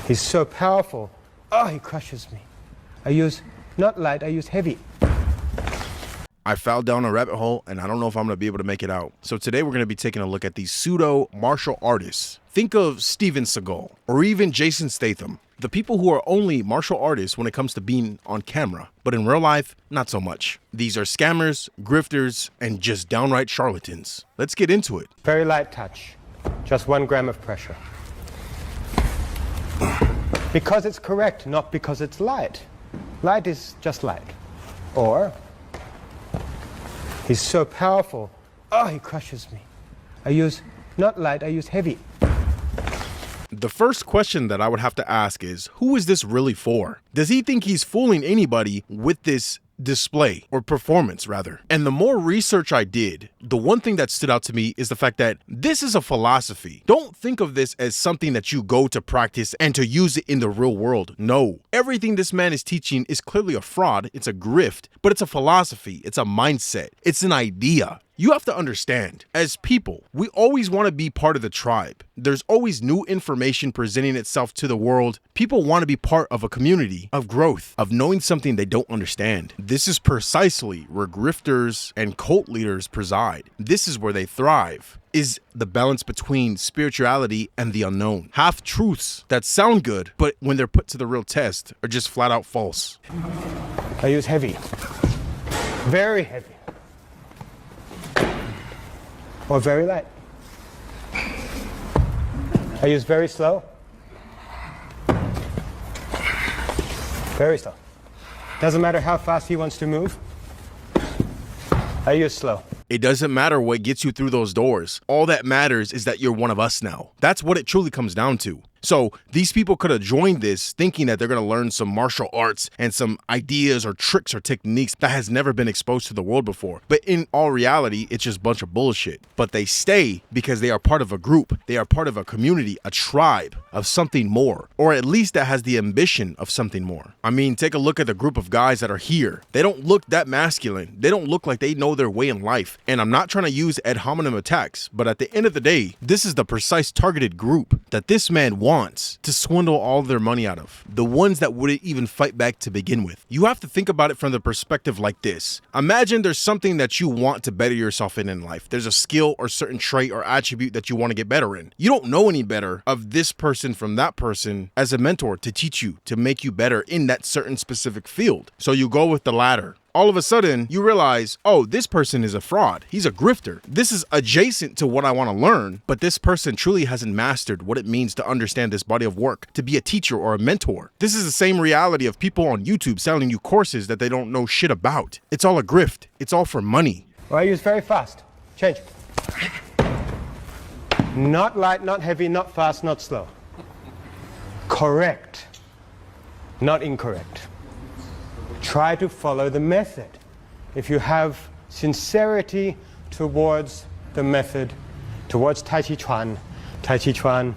He's so powerful. Oh, he crushes me. I use not light, I use heavy. I fell down a rabbit hole and I don't know if I'm going to be able to make it out. So today we're going to be taking a look at these pseudo-martial artists. Think of Steven Seagal or even Jason Statham. The people who are only martial artists when it comes to being on camera, but in real life, not so much. These are scammers, grifters, and just downright charlatans. Let's get into it. Very light touch. Just 1 gram of pressure. Because it's correct, not because it's light. Light is just light. Or, he's so powerful. Oh, he crushes me. I use not light, I use heavy. The first question that I would have to ask is, who is this really for? Does he think he's fooling anybody with this display or performance rather? And the more research I did, the one thing that stood out to me is the fact that this is a philosophy. Don't think of this as something that you go to practice and to use it in the real world. No, everything this man is teaching is clearly a fraud. It's a grift, but it's a philosophy. It's a mindset. It's an idea. You have to understand, as people, we always want to be part of the tribe. There's always new information presenting itself to the world. People want to be part of a community of growth, of knowing something they don't understand. This is precisely where grifters and cult leaders preside. This is where they thrive, is the balance between spirituality and the unknown. Half-truths that sound good, but when they're put to the real test, are just flat out false. I use heavy. Very heavy. Or very light. I use very slow. Very slow. Doesn't matter how fast he wants to move. I use slow. It doesn't matter what gets you through those doors. All that matters is that you're one of us now. That's what it truly comes down to. So these people could have joined this thinking that they're going to learn some martial arts and some ideas or tricks or techniques that has never been exposed to the world before. But in all reality, it's just a bunch of bullshit. But they stay because they are part of a group. They are part of a community, a tribe of something more, or at least that has the ambition of something more. I mean, take a look at the group of guys that are here. They don't look that masculine. They don't look like they know their way in life. And I'm not trying to use ad hominem attacks, but at the end of the day, this is the precise targeted group that this man wants to swindle all their money out of. The ones that wouldn't even fight back to begin with. You have to think about it from the perspective like this. Imagine there's something that you want to better yourself in life. There's a skill or certain trait or attribute that you want to get better in. You don't know any better of this person from that person as a mentor to teach you, to make you better in that certain specific field. So you go with the latter. All of a sudden, you realize, oh, this person is a fraud. He's a grifter. This is adjacent to what I want to learn, but this person truly hasn't mastered what it means to understand this body of work, to be a teacher or a mentor. This is the same reality of people on YouTube selling you courses that they don't know shit about. It's all a grift. It's all for money. Well, I use very fast. Change. Not light, not heavy, not fast, not slow. Correct. Not incorrect. Try to follow the method. If you have sincerity towards the method, towards Tai Chi Chuan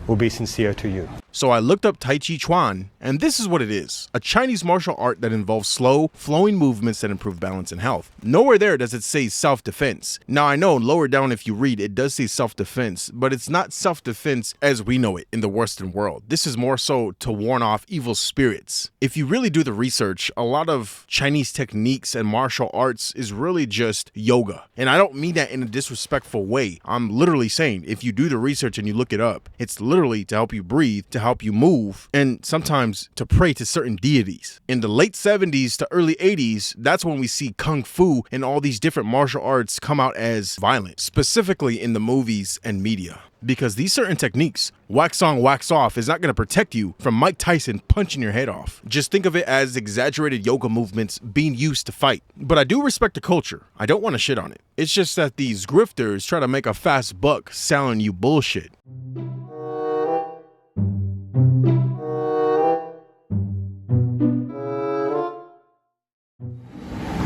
will be sincere to you. So I looked up Tai Chi Chuan, and this is what it is. A Chinese martial art that involves slow, flowing movements that improve balance and health. Nowhere there does it say self-defense. Now I know lower down if you read, it does say self-defense, but it's not self-defense as we know it in the Western world. This is more so to warn off evil spirits. If you really do the research, a lot of Chinese techniques and martial arts is really just yoga. And I don't mean that in a disrespectful way. I'm literally saying if you do the research and you look it up, it's literally to help you breathe, to help you move, and sometimes to pray to certain deities. In the late 70s to early 80s, that's when we see Kung Fu and all these different martial arts come out as violent, specifically in the movies and media. Because these certain techniques, wax on, wax off, is not going to protect you from Mike Tyson punching your head off. Just think of it as exaggerated yoga movements being used to fight. But I do respect the culture. I don't want to shit on it. It's just that these grifters try to make a fast buck selling you bullshit.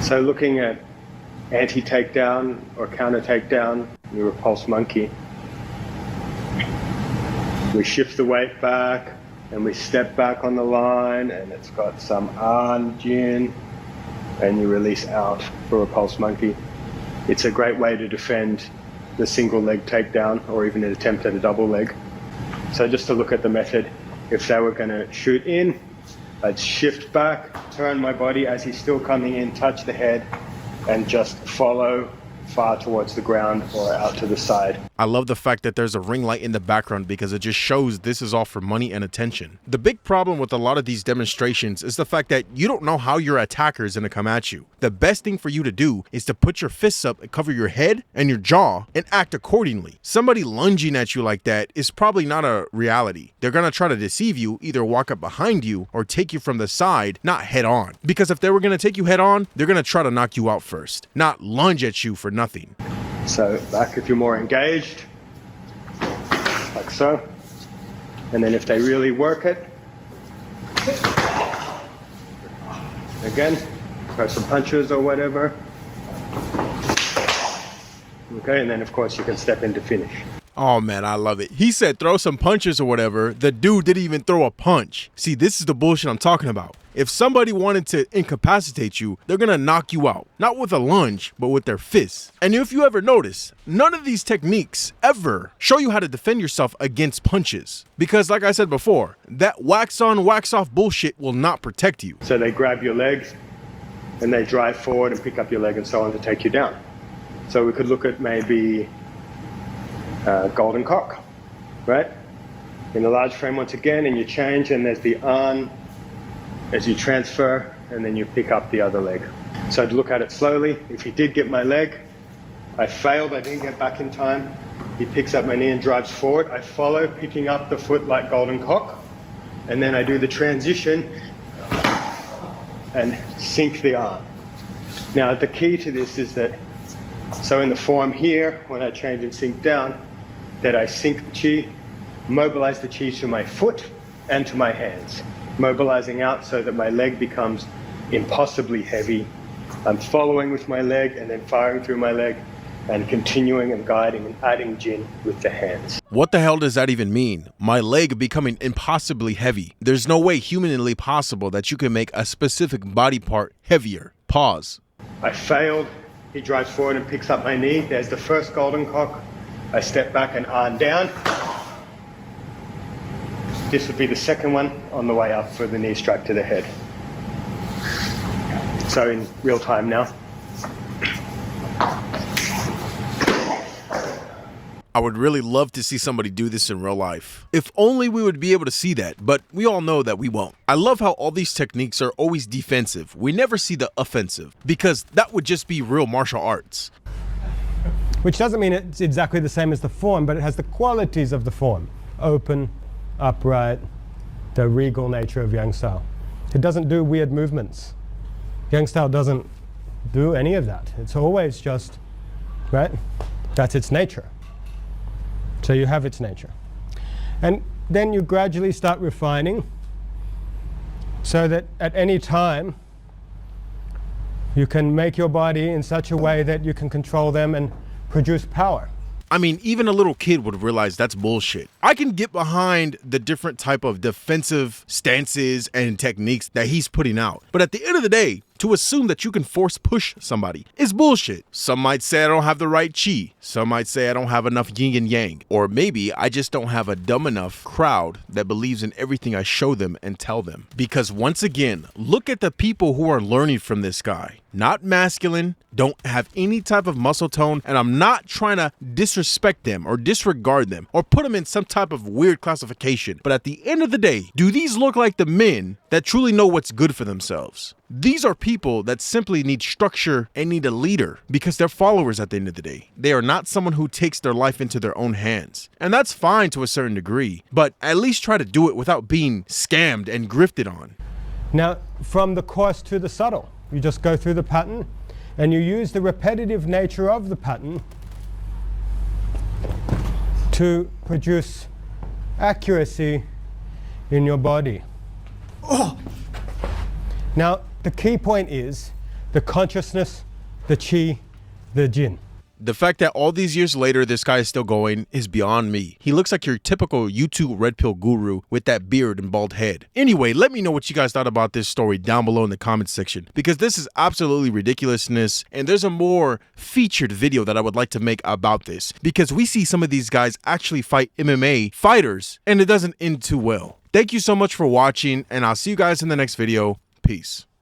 So looking at anti-takedown or counter-takedown, you repulse monkey. We shift the weight back and we step back on the line, and it's got some an, jin, and you release out for repulse monkey. It's a great way to defend the single leg takedown or even an attempt at a double leg. So just to look at the method, If they were going to shoot in, I'd shift back, turn my body as he's still coming in, touch the head, and just follow far towards the ground or out to the side. I love the fact that there's a ring light in the background because it just shows this is all for money and attention. The big problem with a lot of these demonstrations is the fact that you don't know how your attacker is going to come at you. The best thing for you to do is to put your fists up and cover your head and your jaw and act accordingly. Somebody lunging at you like that is probably not a reality. They're going to try to deceive you, either walk up behind you or take you from the side, not head on. Because if they were going to take you head on, they're going to try to knock you out first, not lunge at you for nothing. So back if you're more engaged, like so. And then if they really work it, again, throw some punches or whatever. Okay, and then of course you can step in to finish. Oh man, I love it. He said throw some punches or whatever. The dude didn't even throw a punch. See, this is the bullshit I'm talking about. If somebody wanted to incapacitate you, they're gonna knock you out. Not with a lunge, but with their fists. And if you ever notice, none of these techniques ever show you how to defend yourself against punches. Because like I said before, that wax on, wax off bullshit will not protect you. So they grab your legs and they drive forward and pick up your leg and so on to take you down. So we could look at maybe golden cock, right? In a large frame once again, and you change, and there's the arm as you transfer, and then you pick up the other leg. So I'd look at it slowly. If he did get my leg, I failed, I didn't get back in time. He picks up my knee and drives forward. I follow, picking up the foot like golden cock, and then I do the transition and sink the arm. Now the key to this is that, so in the form here, when I change and sink down, that I sink the chi, mobilize the chi to my foot and to my hands, mobilizing out so that my leg becomes impossibly heavy. I'm following with my leg and then firing through my leg and continuing and guiding and adding jin with the hands. What the hell does that even mean? My leg becoming impossibly heavy. There's no way humanly possible that you can make a specific body part heavier. Pause. I failed. He drives forward and picks up my knee. There's the first golden cock. I step back and arm down. This would be the second one on the way up for the knee strike to the head. So in real time now. I would really love to see somebody do this in real life. If only we would be able to see that, but we all know that we won't. I love how all these techniques are always defensive. We never see the offensive, because that would just be real martial arts. Which doesn't mean it's exactly the same as the form, but it has the qualities of the form. Open, upright, the regal nature of Yang style. It doesn't do weird movements. Yang style doesn't do any of that. It's always just, right? That's its nature. So you have its nature. And then you gradually start refining so that at any time you can make your body in such a way that you can control them and produce power. I mean, even a little kid would realize that's bullshit. I can get behind the different type of defensive stances and techniques that he's putting out. But at the end of the day, to assume that you can force push somebody is bullshit. Some might say I don't have the right chi. Some might say I don't have enough yin and yang. Or maybe I just don't have a dumb enough crowd that believes in everything I show them and tell them. Because once again, look at the people who are learning from this guy. Not masculine, don't have any type of muscle tone, and I'm not trying to disrespect them or disregard them or put them in some type of weird classification. But at the end of the day, do these look like the men that truly know what's good for themselves? These are people that simply need structure and need a leader because they're followers at the end of the day. They are not someone who takes their life into their own hands. And that's fine to a certain degree, but at least try to do it without being scammed and grifted on. Now, from the coarse to the subtle, you just go through the pattern and you use the repetitive nature of the pattern to produce accuracy in your body. Oh. Now, the key point is the consciousness, the chi, the jin. The fact that all these years later this guy is still going is beyond me. He looks like your typical YouTube red pill guru with that beard and bald head. Anyway, let me know what you guys thought about this story down below in the comments section, because this is absolutely ridiculousness, and there's a more featured video that I would like to make about this, because we see some of these guys actually fight MMA fighters and it doesn't end too well. Thank you so much for watching, and I'll see you guys in the next video. Peace.